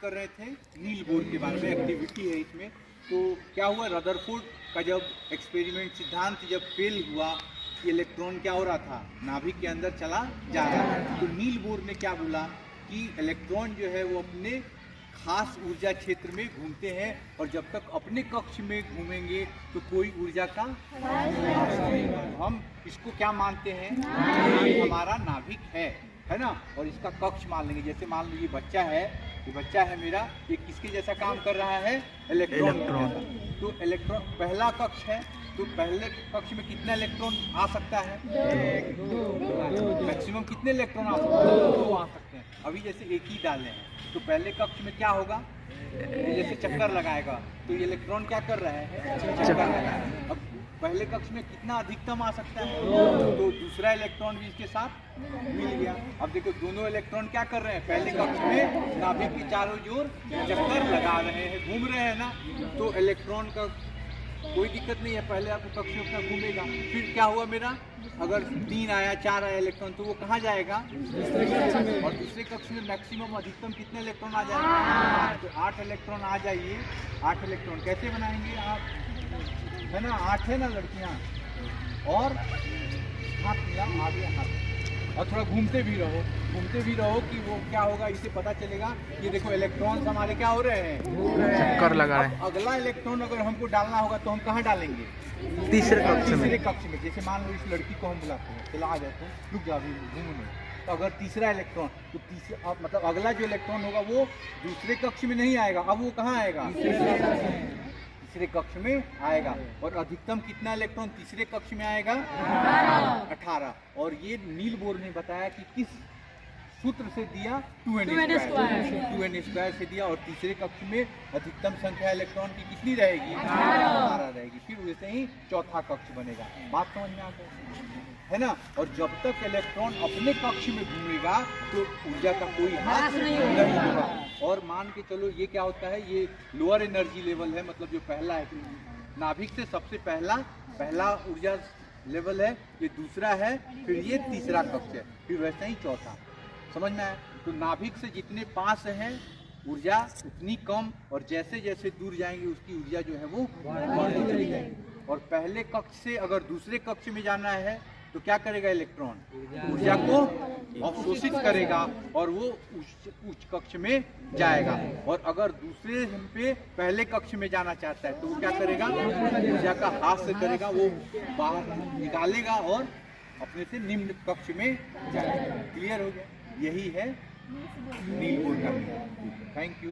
कर रहे थे नील बोर के बारे में, एक्टिविटी है इसमें। तो क्या हुआ, रदरफोर्ड का जब एक्सपेरिमेंट सिद्धांत जब फेल हुआ कि इलेक्ट्रॉन क्या हो रहा था, नाभिक के अंदर चला जा रहा था, तो नील बोर ने क्या बोला कि इलेक्ट्रॉन जो है वो अपने खास ऊर्जा क्षेत्र में घूमते हैं और जब तक अपने कक्ष में घूमेंगे तो कोई ऊर्जा का हम इसको क्या मानते हैं, हमारा नाभिक है ना, और इसका कक्ष मान लेंगे। जैसे मान लो ये बच्चा है मेरा, ये किसके जैसा काम कर रहा है, इलेक्ट्रॉन। तो इलेक्ट्रॉन पहला कक्ष है, तो पहले कक्ष में कितना इलेक्ट्रॉन आ सकता है, मैक्सिमम कितने इलेक्ट्रॉन आ सकते हैं, 2 आ सकते हैं। अभी जैसे एक ही डाले हैं तो पहले कक्ष में क्या होगा, ये जैसे चक्कर लगाएगा तो ये इलेक्ट्रॉन क्या कर रहा है, चक्कर लगा रहा है। अब पहले कक्ष में कितना अधिकतम आ सकता है, तो दूसरा इलेक्ट्रॉन भी इसके साथ मिल गया। अब देखो दोनों इलेक्ट्रॉन क्या कर रहे हैं, पहले कक्ष में नाभिक के चारों ओर चक्कर लगा रहे हैं, घूम रहे हैं ना, तो इलेक्ट्रॉन का कोई दिक्कत नहीं है, पहले आपको कक्ष में अपना घूमेगा। फिर क्या हुआ मेरा, अगर 3 आया 4 आया इलेक्ट्रॉन तो वो कहाँ जाएगा, और दूसरे कक्ष में मैक्सिमम अधिकतम कितने इलेक्ट्रॉन आ जाएंगे, तो 8 इलेक्ट्रॉन आ जाइए। 8 इलेक्ट्रॉन कैसे बनाएंगे आप, है ना, 8 है ना लड़कियाँ, और हाथ मिला आगे हाथ, और थोड़ा घूमते भी रहो कि वो क्या होगा, इसे पता चलेगा। ये देखो इलेक्ट्रॉन्स हमारे क्या हो रहे हैं, चक्कर लगा रहे हैं। अगला इलेक्ट्रॉन अगर हमको डालना होगा तो हम कहाँ डालेंगे, तीसरे कक्ष में। जैसे मान लो इस लड़की को हम बुलाते हैं, चला आ जाते हैं, रुक जा अभी घूमने, तो अगर तीसरा इलेक्ट्रॉन, तो तीसरा मतलब अगला जो इलेक्ट्रॉन होगा वो दूसरे कक्ष में नहीं आएगा, अब वो कहाँ आएगा, तीसरे कक्ष में आएगा। और अधिकतम कितना इलेक्ट्रॉन तीसरे कक्ष में आएगा, 18। और ये नील बोर ने बताया कि किस सूत्र से दिया, 2n स्क्वायर से दिया, और तीसरे कक्ष में अधिकतम संख्या इलेक्ट्रॉन की कितनी रहेगी, 18 रहेगी। फिर वैसे ही चौथा कक्ष बनेगा। बात समझ में आ गई है ना। और जब तक इलेक्ट्रॉन अपने कक्ष में घूमेगा तो ऊर्जा का कोई हाथ नहीं होगा। और मान के चलो ये क्या होता है, ये लोअर एनर्जी लेवल है, मतलब जो पहला है नाभिक से सबसे पहला ऊर्जा लेवल है, ये दूसरा है, फिर ये तीसरा कक्ष है, फिर वैसे ही चौथा। समझ में आया। तो नाभिक से जितने पास है ऊर्जा उतनी कम, और जैसे जैसे दूर जाएंगे उसकी ऊर्जा जो है वो बढ़ती चली जाएगी। और पहले कक्ष से अगर दूसरे कक्ष में जाना है तो क्या करेगा, इलेक्ट्रॉन ऊर्जा को अवशोषित करेगा और वो उच्च कक्ष में जाएगा। और अगर दूसरे पे पहले कक्ष में जाना चाहता है तो वो क्या करेगा, ऊर्जा का हाथ से करेगा, वो बाहर निकालेगा और अपने से निम्न कक्ष में जाएगा। क्लियर हो गया, यही है नील बोर का। Thank you.